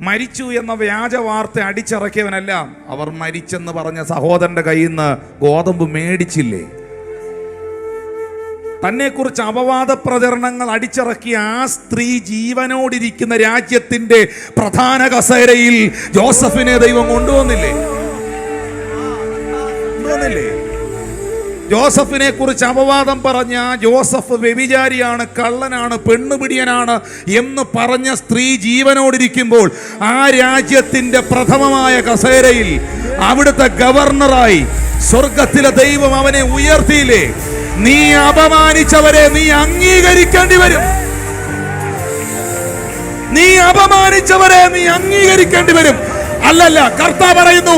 മരിച്ചു എന്ന വ്യാജ വാർത്ത അടിച്ചിറക്കിയവനെല്ലാം അവർ മരിച്ചെന്ന് പറഞ്ഞ സഹോദരന്റെ കയ്യിൽ നിന്ന് ഗോതമ്പ് മേടിച്ചില്ലേ? തന്നെക്കുറിച്ച് അപവാദ പ്രചരണങ്ങൾ അടിച്ചിറക്കിയ ആ സ്ത്രീ ജീവനോടിരിക്കുന്ന രാജ്യത്തിന്റെ പ്രധാന കസേരയിൽ ജോസഫിനെ ദൈവം കൊണ്ടുവന്നില്ലേ? ജോസഫിനെ കുറിച്ച് അപവാദം പറഞ്ഞ ജോസഫ് വ്യഭിചാരിയാണ്, കള്ളനാണ്, പെണ്ണുപിടിയനാണ് എന്ന് പറഞ്ഞ സ്ത്രീ ജീവനോടിരിക്കുമ്പോൾ ആ രാജ്യത്തിന്റെ പ്രഥമമായ കസേരയിൽ അവിടുത്തെ ഗവർണറായി സ്വർഗത്തിലെ ദൈവം അവനെ ഉയർത്തിയില്ലേ? നീ അപമാനിച്ചവരെ നീ അംഗീകരിക്കേണ്ടി വരും. അല്ലല്ല, കർത്താവ് പറയുന്നു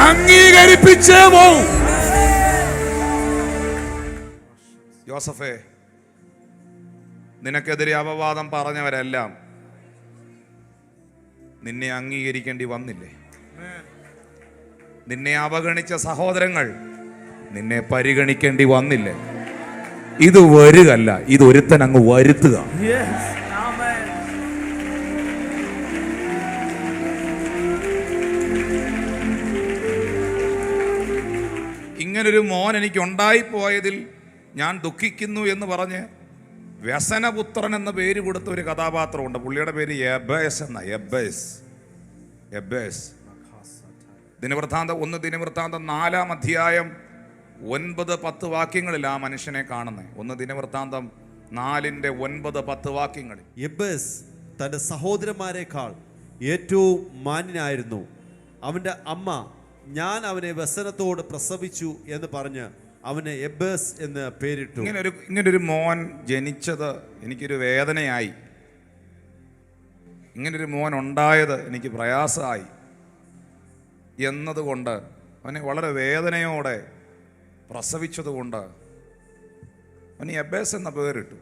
അംഗീകരിപ്പിച്ചേ പോവും. യോസഫേ, നിനക്കെതിരെ അപവാദം പറഞ്ഞവരെല്ലാം നിന്നെ അംഗീകരിക്കേണ്ടി വന്നില്ലേ? നിന്നെ അവഗണിച്ച സഹോദരങ്ങൾ നിന്നെ പരിഗണിക്കേണ്ടി വന്നില്ലേ? ഇത് വരുകല്ല, ഇതൊരുത്തൻ അങ്ങ് വരുത്തുക. ഇങ്ങനൊരു മോൻ എനിക്ക് ഉണ്ടായിപ്പോയതിൽ ഞാൻ ദുഃഖിക്കുന്നു എന്ന് പറഞ്ഞ് വ്യസനപുത്രൻ എന്ന പേര് കൊടുത്ത ഒരു കഥാപാത്രമുണ്ട്. പുള്ളിയുടെ പേര് എബേസ് എന്ന. എബേസ് ദിനവൃത്താന്തം 4-ാം അധ്യായം 9-10 വാക്യങ്ങളിൽ ആ മനുഷ്യനെ കാണുന്നത്. 1 ദിനവൃത്താന്തം 4:9-10 വാക്യങ്ങളിൽ. എബേസ് തൻ്റെ സഹോദരന്മാരെക്കാൾ ഏറ്റവും മാന്യനായിരുന്നു. അവൻ്റെ അമ്മ ഞാൻ അവനെ വ്യസനത്തോട് പ്രസവിച്ചു എന്ന് പറഞ്ഞ് അവന് എബേസ് എന്ന് പേരിട്ടു. ഇങ്ങനൊരു മോൻ ജനിച്ചത് എനിക്കൊരു വേദനയായി. ഇങ്ങനൊരു മോൻ ഉണ്ടായത് എനിക്ക് പ്രയാസമായി എന്നതുകൊണ്ട് അവനെ വളരെ വേദനയോടെ പ്രസവിച്ചതുകൊണ്ട് അവന് എബേസ് എന്ന പേരിട്ടു.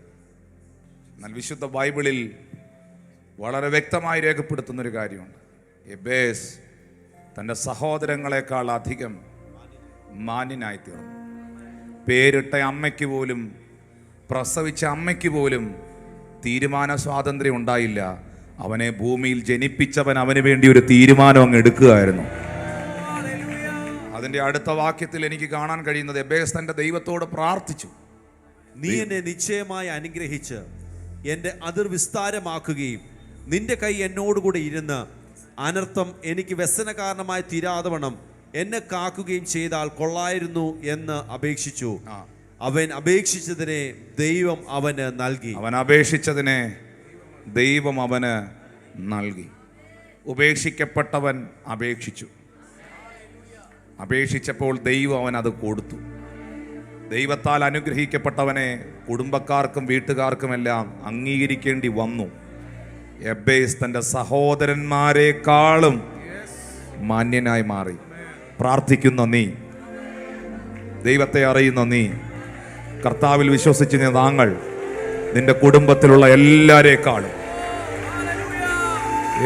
എന്നാൽ വിശുദ്ധ ബൈബിളിൽ വളരെ വ്യക്തമായി രേഖപ്പെടുത്തുന്നൊരു കാര്യമുണ്ട്. എബേസ് തൻ്റെ സഹോദരങ്ങളെക്കാൾ അധികം മാന്യനായി തീർന്നു. പേരിട്ട അമ്മയ്ക്ക് പോലും, പ്രസവിച്ച അമ്മയ്ക്ക് പോലും തീരുമാന സ്വാതന്ത്ര്യം ഉണ്ടായില്ല. അവനെ ഭൂമിയിൽ ജനിപ്പിച്ചവൻ അവന് വേണ്ടി ഒരു തീരുമാനം അങ്ങ് എടുക്കുകയായിരുന്നു. അതിൻ്റെ അടുത്ത വാക്യത്തിൽ എനിക്ക് കാണാൻ കഴിയുന്നത് എബേസ് തൻ്റെ ദൈവത്തോട് പ്രാർത്ഥിച്ചു. നീ എന്നെ നിശ്ചയമായി അനുഗ്രഹിച്ച് എൻ്റെ അതിർ വിസ്താരമാക്കുകയും നിന്റെ കൈ എന്നോടുകൂടെ ഇരുന്ന് അനർത്ഥം എനിക്ക് വ്യസന കാരണമായി തീരാതെ വണ്ണം എന്നെ കാക്കുകയും ചെയ്താൽ കൊള്ളായിരുന്നു എന്ന് അപേക്ഷിച്ചു. അവൻ അപേക്ഷിച്ചതിനെ ദൈവം അവന് നൽകി. ഉപേക്ഷിക്കപ്പെട്ടവൻ അപേക്ഷിച്ചപ്പോൾ ദൈവം അവൻ അത് കൊടുത്തു. ദൈവത്താൽ അനുഗ്രഹിക്കപ്പെട്ടവനെ കുടുംബക്കാർക്കും വീട്ടുകാർക്കുമെല്ലാം അംഗീകരിക്കേണ്ടി വന്നു. എബേസ് തൻ്റെ സഹോദരന്മാരെക്കാളും മാന്യനായി മാറി. പ്രാർത്ഥിക്കുന്ന നീ ദൈവത്തെ അറിയുന്ന നീ, കർത്താവിൽ വിശ്വസിച്ച് താങ്കൾ നിന്റെ കുടുംബത്തിലുള്ള എല്ലാരേക്കാളും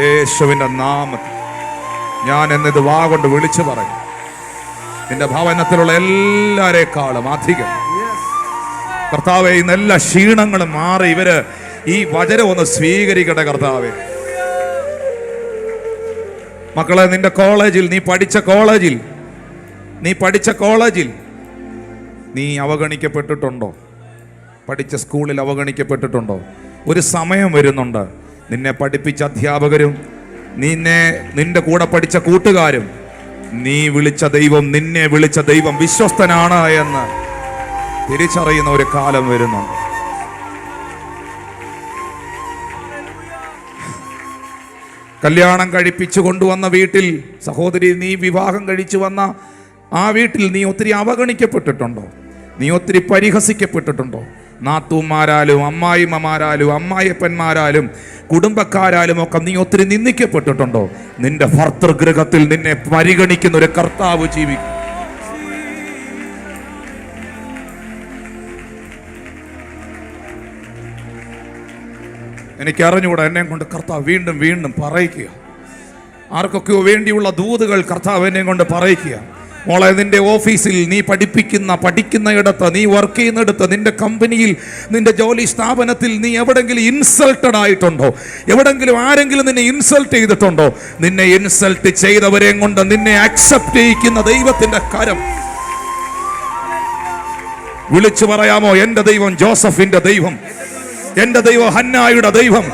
യേശുവിൻ്റെ നാമത്തിൽ ഞാൻ എന്നിത് വാ കൊണ്ട് വിളിച്ചു പറയും, നിന്റെ ഭവനത്തിലുള്ള എല്ലാരേക്കാളും അധികം കർത്താവെ ഇന്ന് എല്ലാ ക്ഷീണങ്ങളും മാറി ഇവര് ഈ വചനം ഒന്ന് സ്വീകരിക്കട്ടെ കർത്താവെ. മക്കളെ, നിന്റെ കോളേജിൽ നീ പഠിച്ച കോളേജിൽ നീ അവഗണിക്കപ്പെട്ടിട്ടുണ്ടോ? പഠിച്ച സ്കൂളിൽ അവഗണിക്കപ്പെട്ടിട്ടുണ്ടോ? ഒരു സമയം വരുന്നുണ്ട് നിന്നെ പഠിപ്പിച്ച അധ്യാപകരും നിന്റെ കൂടെ പഠിച്ച കൂട്ടുകാരും നിന്നെ വിളിച്ച ദൈവം വിശ്വസ്തനാണ് എന്ന് തിരിച്ചറിയുന്ന ഒരു കാലം വരുന്നുണ്ട്. കല്യാണം കഴിപ്പിച്ചു കൊണ്ടുവന്ന വീട്ടിൽ, സഹോദരി, നീ വിവാഹം കഴിച്ചു വന്ന ആ വീട്ടിൽ നീ ഒത്തിരി അവഗണിക്കപ്പെട്ടിട്ടുണ്ടോ? നീ ഒത്തിരി പരിഹസിക്കപ്പെട്ടിട്ടുണ്ടോ? നാത്തൂമാരാലും അമ്മായിമ്മമാരാലും അമ്മായിയപ്പന്മാരാലും കുടുംബക്കാരാലും ഒക്കെ നീ ഒത്തിരി നിന്ദിക്കപ്പെട്ടിട്ടുണ്ടോ? നിന്റെ ഭർതൃഗൃഹത്തിൽ നിന്നെ പരിഗണിക്കുന്ന ഒരു കർത്താവ് ജീവിക്കും. എനിക്കറിഞ്ഞുകൂടാ, എന്നെ കൊണ്ട് കർത്താവ് വീണ്ടും വീണ്ടും പറയിക്കുക. ആർക്കൊക്കെയോ വേണ്ടിയുള്ള ദൂതുകൾ കർത്താവ് എന്നെ കൊണ്ട് പറയിക്കുക. മോളെ, നിന്റെ ഓഫീസിൽ നീ പഠിക്കുന്ന ഇടത്ത്, നീ വർക്ക് ചെയ്യുന്നിടത്ത്, നിന്റെ കമ്പനിയിൽ, നിന്റെ ജോലി സ്ഥാപനത്തിൽ നീ എവിടെങ്കിലും ഇൻസൾട്ടഡ് ആയിട്ടുണ്ടോ? എവിടെങ്കിലും ആരെങ്കിലും നിന്നെ ഇൻസൾട്ട് ചെയ്തിട്ടുണ്ടോ? നിന്നെ ഇൻസൾട്ട് ചെയ്തവരെ കൊണ്ട് നിന്നെ അക്സെപ്റ്റ് ചെയ്യിക്കുന്ന ദൈവത്തിന്റെ കരം വിളിച്ചു പറയാമോ? എന്റെ ദൈവം ജോസഫിന്റെ ദൈവം, എന്റെ ദൈവം ഹന്നായുടെ ദൈവം,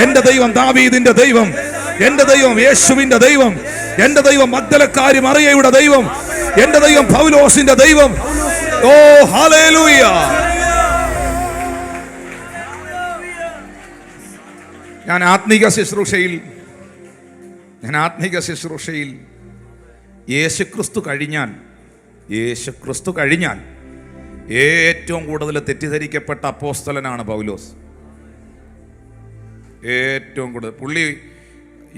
എന്റെ ദൈവം ദാവീദിന്റെ ദൈവം, എന്റെ ദൈവം യേശുവിന്റെ ദൈവം, എന്റെ ദൈവം മഗ്ദലക്കാരി മറിയയുടെ ദൈവം, എന്റെ ദൈവം പൗലോസിന്റെ ദൈവം. ഓ ഹല്ലേലൂയ! ഞാൻ ആത്മീക ശുശ്രൂഷയിൽ യേശുക്രിസ്തു കഴിഞ്ഞാൽ ഏറ്റവും കൂടുതൽ തെറ്റിദ്ധരിക്കപ്പെട്ട അപ്പോസ്തലനാണ് പൗലോസ്. ഏറ്റവും കൂടുതൽ പുള്ളി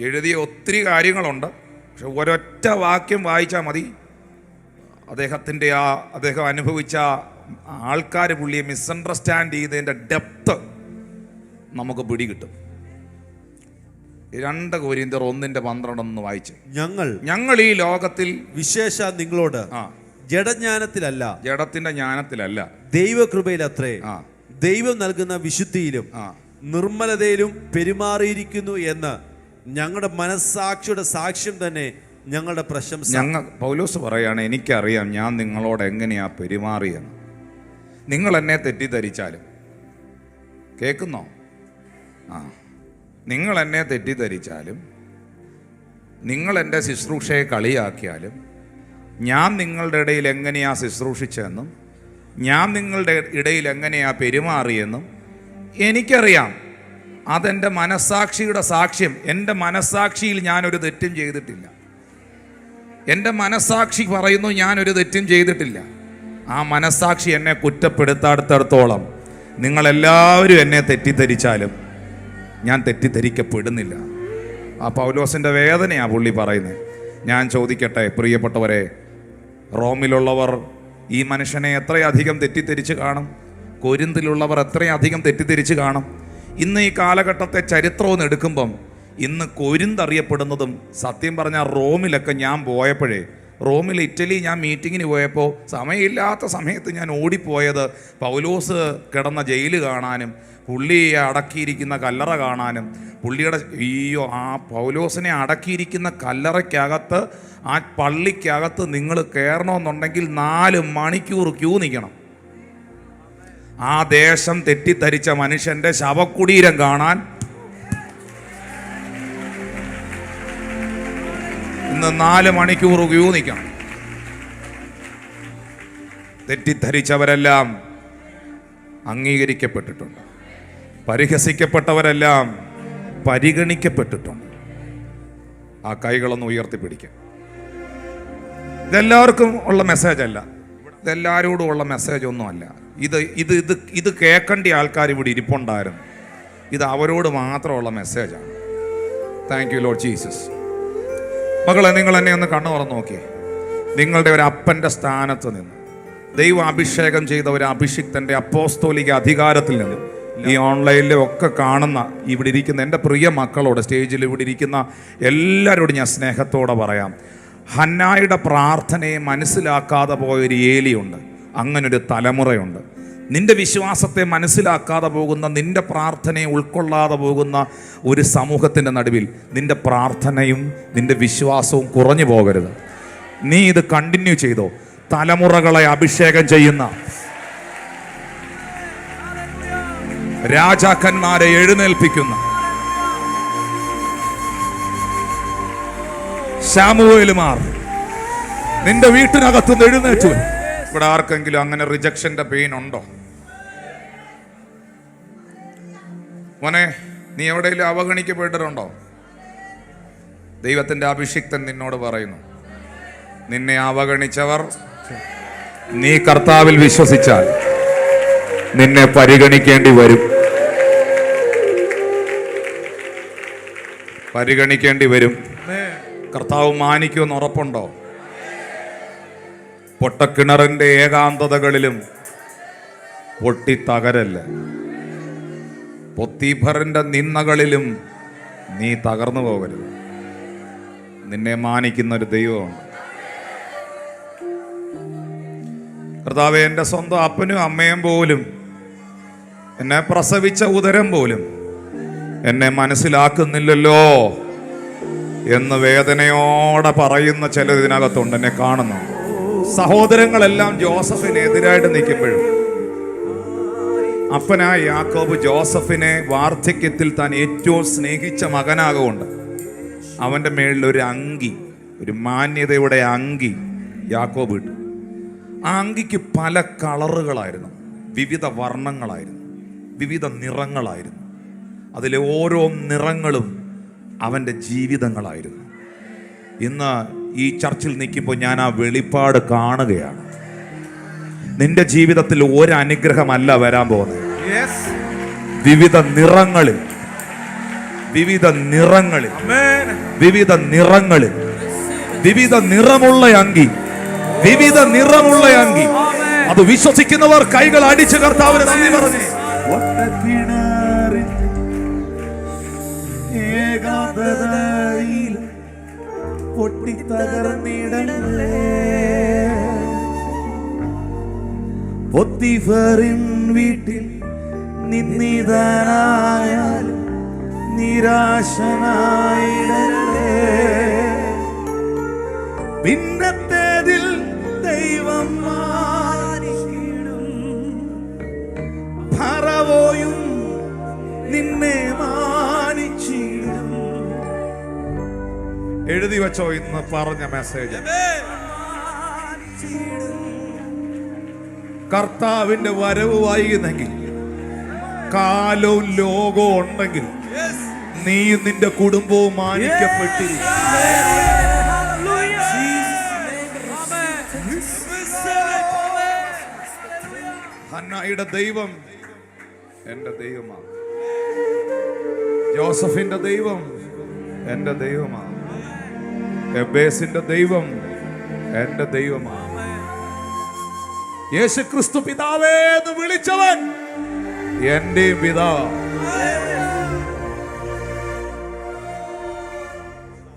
എഴുതിയ ഒത്തിരി കാര്യങ്ങളുണ്ട്. പക്ഷെ ഒരൊറ്റ വാക്യം വായിച്ചാൽ മതി, അദ്ദേഹം അനുഭവിച്ച ആൾക്കാർ പുള്ളിയെ മിസ്അണ്ടർസ്റ്റാൻഡ് ചെയ്തതിൻ്റെ ഡെപ്ത് നമുക്ക് പിടികിട്ടും. 2 കൊരിന്ത്യർ 1:12 വായിച്ച്, ഞങ്ങൾ ഈ ലോകത്തിൽ വിശേഷ നിങ്ങളോട് ജഡത്തിന്റെ ജ്ഞാനത്തിലല്ല ദൈവകൃപയിലത്രേ ദൈവം നൽകുന്ന വിശുദ്ധിയിലും നിർമ്മലതയിലും പെരുമാറിയിരിക്കുന്നു എന്ന് ഞങ്ങളുടെ മനസ്സാക്ഷിയുടെ സാക്ഷ്യം തന്നെ ഞങ്ങളുടെ പ്രശംസ. പൗലോസ് പറയാണ്, എനിക്കറിയാം ഞാൻ നിങ്ങളോട് എങ്ങനെയാ പെരുമാറിയെന്ന്. നിങ്ങൾ എന്നെ തെറ്റിദ്ധരിച്ചാലും, കേൾക്കുന്നോ? നിങ്ങൾ എന്നെ തെറ്റിദ്ധരിച്ചാലും, നിങ്ങൾ എൻ്റെ ശുശ്രൂഷയെ കളിയാക്കിയാലും, ഞാൻ നിങ്ങളുടെ ഇടയിൽ എങ്ങനെയാ ശുശ്രൂഷിച്ചതെന്നും ഞാൻ നിങ്ങളുടെ ഇടയിൽ എങ്ങനെയാ പെരുമാറിയെന്നും എനിക്കറിയാം. അതെൻ്റെ മനസ്സാക്ഷിയുടെ സാക്ഷ്യം. എൻ്റെ മനസ്സാക്ഷിയിൽ ഞാനൊരു തെറ്റും ചെയ്തിട്ടില്ല. എൻ്റെ മനസ്സാക്ഷി പറയുന്നു ഞാനൊരു തെറ്റും ചെയ്തിട്ടില്ല. ആ മനസ്സാക്ഷി എന്നെ കുറ്റപ്പെടുത്താടത്തോളം നിങ്ങളെല്ലാവരും എന്നെ തെറ്റിദ്ധരിച്ചാലും ഞാൻ തെറ്റിദ്ധരിക്കപ്പെടുന്നില്ല. ആ പൗലോസിൻ്റെ വേദനയാണ് പുള്ളി പറയുന്നത്. ഞാൻ ചോദിക്കട്ടെ പ്രിയപ്പെട്ടവരെ, റോമിലുള്ളവർ ഈ മനുഷ്യനെ എത്രയധികം തെറ്റിദ്ധരിച്ച് കാണും? കൊരിന്തിലുള്ളവർ എത്രയധികം തെറ്റിദ്ധരിച്ച് കാണും? ഇന്ന് ഈ കാലഘട്ടത്തെ ചരിത്രമൊന്നും എടുക്കുമ്പം ഇന്ന് കൊരിന്ത് അറിയപ്പെടുന്നതും, സത്യം പറഞ്ഞാൽ റോമിലൊക്കെ ഞാൻ പോയപ്പോഴേ, റോമിൽ ഇറ്റലി ഞാൻ മീറ്റിങ്ങിന് പോയപ്പോൾ സമയമില്ലാത്ത സമയത്ത് ഞാൻ ഓടിപ്പോയത് പൗലോസ് കിടന്ന ജയിൽ കാണാനും പുള്ളിയെ അടക്കിയിരിക്കുന്ന കല്ലറ കാണാനും. പുള്ളിയുടെ ആ പൗലോസിനെ അടക്കിയിരിക്കുന്ന കല്ലറയ്ക്കകത്ത്, ആ പള്ളിക്കകത്ത് നിങ്ങൾ കയറണമെന്നുണ്ടെങ്കിൽ 4 മണിക്കൂർ ക്യൂ നിൽക്കണം. ആ ദേശം തെറ്റിദ്ധരിച്ച മനുഷ്യന്റെ ശവക്കുടീരം കാണാൻ ഇന്ന് 4 മണിക്കൂർ ക്യൂ നിൽക്കണം. തെറ്റിദ്ധരിച്ചവരെല്ലാം അംഗീകരിക്കപ്പെട്ടിട്ടുണ്ട്. പരിഹസിക്കപ്പെട്ടവരെല്ലാം പരിഗണിക്കപ്പെട്ടിട്ടുണ്ട്. ആ കൈകളൊന്ന് ഉയർത്തിപ്പിടിക്കാം. ഇതെല്ലാവർക്കും ഉള്ള മെസ്സേജ് അല്ല, ഇതെല്ലാവരോടും ഉള്ള മെസ്സേജ് ഒന്നുമല്ല. ഇത് കേൾക്കേണ്ട ആൾക്കാർ ഇവിടെ ഇരിപ്പുണ്ടായിരുന്നു. ഇത് അവരോട് മാത്രമുള്ള മെസ്സേജാണ്. Thank you Lord Jesus. മകളെ, നിങ്ങൾ എന്നെ ഒന്ന് കണ്ണു തുറന്ന് നോക്കിയേ. നിങ്ങളുടെ ഒരു അപ്പൻ്റെ സ്ഥാനത്ത് നിന്ന് ദൈവം അഭിഷേകം ചെയ്ത ഒരു അഭിഷിക്തന്റെ അപ്പോസ്തോലിക അധികാരത്തിൽ നിന്ന് ഈ ഓൺലൈനിലും ഒക്കെ കാണുന്ന ഇവിടെ ഇരിക്കുന്ന എൻ്റെ പ്രിയ മക്കളോട്, സ്റ്റേജിൽ ഇവിടെ ഇരിക്കുന്ന എല്ലാവരോടും ഞാൻ സ്നേഹത്തോടെ പറയാം, ഹന്നായുടെ പ്രാർത്ഥനയെ മനസ്സിലാക്കാതെ പോയൊരു ഏലിയുണ്ട്, അങ്ങനൊരു തലമുറയുണ്ട്. നിന്റെ വിശ്വാസത്തെ മനസ്സിലാക്കാതെ പോകുന്ന, നിന്റെ പ്രാർത്ഥനയെ ഉൾക്കൊള്ളാതെ പോകുന്ന ഒരു സമൂഹത്തിൻ്റെ നടുവിൽ നിന്റെ പ്രാർത്ഥനയും നിന്റെ വിശ്വാസവും കുറഞ്ഞു പോകരുത്. നീ ഇത് കണ്ടിന്യൂ ചെയ്തോ. തലമുറകളെ അഭിഷേകം ചെയ്യുന്ന, രാജാക്കന്മാരെ എഴുന്നേൽപ്പിക്കുന്ന ശമൂവേലുമാർ നിന്റെ വീട്ടിനകത്തുനിന്ന് എഴുന്നേറ്റു. ഇവിടെ ആർക്കെങ്കിലും അങ്ങനെ റിജക്ഷന്റെ പെയിൻ ഉണ്ടോ? മോനെ, നീ എവിടെയെങ്കിലും അവഗണിക്കപ്പെട്ടിട്ടുണ്ടോ? ദൈവത്തിന്റെ അഭിഷിക്തൻ നിന്നോട് പറയുന്നു, നിന്നെ അവഗണിച്ചവർ നീ കർത്താവിൽ വിശ്വസിച്ചാൽ നിന്നെ പരിഗണിക്കേണ്ടി വരും. പരിഗണിക്കേണ്ടി വരും. കർത്താവ് മാനിക്കുമെന്ന് ഉറപ്പുണ്ടോ? പൊട്ടക്കിണറിന്റെ ഏകാന്തതകളിലും പൊട്ടിത്തകരല്ല. പൊത്തീഫറിന്റെ നിന്ദകളിലും നീ തകർന്നു പോകരുത്. നിന്നെ മാനിക്കുന്ന ഒരു ദൈവമുണ്ട്. കർത്താവേ, എൻ്റെ സ്വന്തം അപ്പനും അമ്മയും പോലും, എന്നെ പ്രസവിച്ച ഉദരം പോലും എന്നെ മനസ്സിലാക്കുന്നില്ലല്ലോ എന്ന് വേദനയോടെ പറയുന്ന ചിലർ ഇതിനകത്തുണ്ട്. എന്നെ കാണുന്നു. സഹോദരങ്ങളെല്ലാം ജോസഫിനെതിരായിട്ട് നിൽക്കുമ്പോഴും അപ്പനായ യാക്കോബ് ജോസഫിനെ വാർദ്ധക്യത്തിൽ താൻ ഏറ്റവും സ്നേഹിച്ച മകനാകൊണ്ട് അവൻ്റെ മേളിൽ ഒരു അങ്കി, ഒരു മാന്യതയുടെ അങ്കി യാക്കോബ് ഇട്ടു. ആ അങ്കിക്ക് പല കളറുകളായിരുന്നു, വിവിധ വർണ്ണങ്ങളായിരുന്നു, വിവിധ നിറങ്ങളായിരുന്നു. അതിലെ ഓരോ നിറങ്ങളും അവൻ്റെ ജീവിതങ്ങളായിരുന്നു. ഇന്ന് ഈ ചർച്ചിൽ നിൽക്കുമ്പോൾ ഞാൻ ആ വെളിപ്പാട് കാണുകയാണ്. നിന്റെ ജീവിതത്തിൽ ഒരു അനുഗ്രഹമല്ല വരാൻ പോകുന്നത്. വിവിധ നിറങ്ങളിൽ, വിവിധ നിറങ്ങളിൽ, വിവിധ നിറങ്ങളിൽ, വിവിധ നിറമുള്ള അങ്കി, വിവിധ നിറമുള്ള അങ്കി. അത് വിശ്വസിക്കുന്നവർ കൈകൾ അടിച്ച് കർത്താവിന് നന്ദി പറഞ്ഞു. പൊത്തിഫറിൻ വീട്ടിൽ നിന്നിതനായാൽ നിരാശനായിടലേ, പിന്നത്തേതിൽ ദൈവം മാനിച്ചിടും, ഫറവോയും നിന്നെ മാനിച്ചിടും. എഴുതി വെച്ചോ ഇന്ന് പറഞ്ഞ മെസ്സേജ്. കർത്താവിന്റെ വരവ് വൈകുന്നെങ്കിൽ, കാലവും ലോകവും ഉണ്ടെങ്കിൽ നീയും നിന്റെ കുടുംബവും മാനിക്കപ്പെട്ടിരിക്കും. ഹന്നായുടെ ദൈവം എന്റെ ദൈവമാണ്. ജോസഫിന്റെ ദൈവം എന്റെ ദൈവമാണ്. എബേസിന്റെ ദൈവം എന്റെ ദൈവമാണ്. യേശുക്രിസ്തു പിതാവേ എന്ന് വിളിച്ചവൻ എന്റെയും പിതാവ്.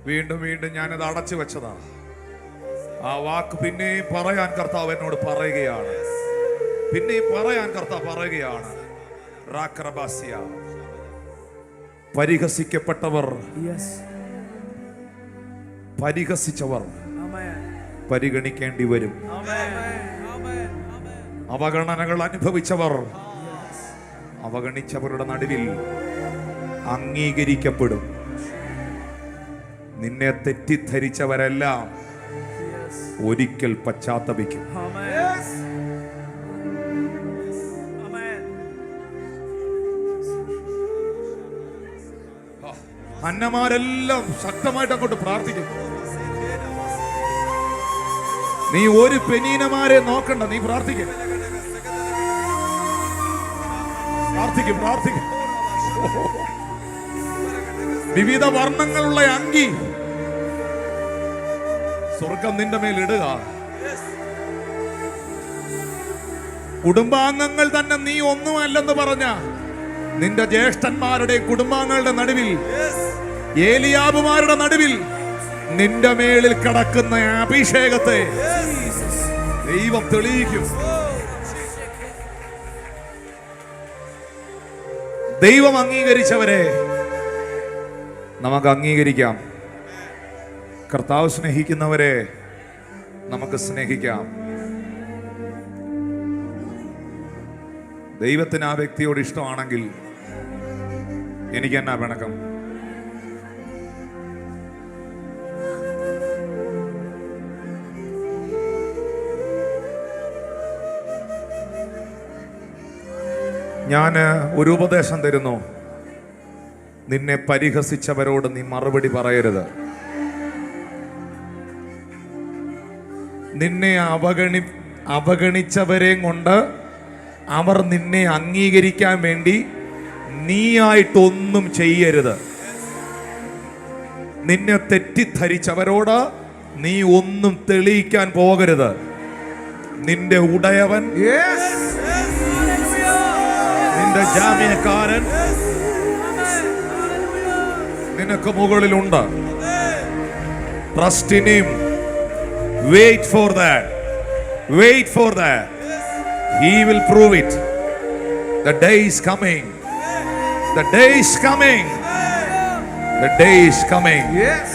വീണ്ടും വീണ്ടും ഞാനത് അടച്ചു വെച്ചതാ. ആ വാക്ക് പിന്നെയും പറയാൻ കർത്താവ് എന്നോട് പറയുകയാണ്. പിന്നെയും പറയാൻ കർത്താവ് പറയുകയാണ്. റാക്രബാസിയ, പരിഹസിക്കപ്പെട്ടവർ, പരിഹസിച്ചവർ പരിഗണിക്കേണ്ടി വരും. അവഗണനകൾ അനുഭവിച്ചവർ അവഗണിച്ചവരുടെ നടുവിൽ അംഗീകരിക്കപ്പെടും. നിന്നെ തെറ്റിദ്ധരിച്ചവരെല്ലാം ഒരിക്കൽ പശ്ചാത്തപിക്കും. അന്നമാരെല്ലാം ശക്തമായിട്ട് അങ്ങോട്ട് പ്രാർത്ഥിക്കും. നീ ഒരു പെനീനമാരെ നോക്കണ്ട, നീ പ്രാർത്ഥിക്കും, പ്രാർത്ഥിക്കും, പ്രാർത്ഥിക്കും. വിവിധ വർണ്ണങ്ങളുള്ള അങ്കി സ്വർഗം നിന്റെ മേൽ ഇടുക. കുടുംബാംഗങ്ങൾ തന്നെ നീ ഒന്നുമല്ലെന്ന് പറഞ്ഞ നിന്റെ ജ്യേഷ്ഠന്മാരുടെ കുടുംബാംഗങ്ങളുടെ നടുവിൽ, ഏലിയാബുമാരുടെ നടുവിൽ നിന്റെ മേളിൽ കിടക്കുന്ന അഭിഷേകത്തെ ദൈവം തെളിയിക്കും. ദൈവം അംഗീകരിച്ചവരെ നമുക്ക് അംഗീകരിക്കാം. കർത്താവ് സ്നേഹിക്കുന്നവരെ നമുക്ക് സ്നേഹിക്കാം. ദൈവത്തിന് ആ വ്യക്തിയോട് ഇഷ്ടമാണെങ്കിൽ എനിക്ക് എന്നാ പിണക്കം? ഞാൻ ഒരു ഉപദേശം തരുന്നു. നിന്നെ പരിഹസിച്ചവരോട് നീ മറുപടി പറയരുത്. നിന്നെ അവഗണിച്ചവരെയും കൊണ്ട് അവർ നിന്നെ അംഗീകരിക്കാൻ വേണ്ടി നീയായിട്ടൊന്നും ചെയ്യരുത്. നിന്നെ തെറ്റിദ്ധരിച്ചവരോട് നീ ഒന്നും തെളിയിക്കാൻ പോകരുത്. നിന്റെ ഉടയവൻ, നിന്റെ ജാമ്യക്കാരൻ നിനക്ക് മുകളിലുണ്ട്. Trust in him. Wait for that. Wait for that. He will prove it. The day is coming. The day is coming. The day is coming. Yes.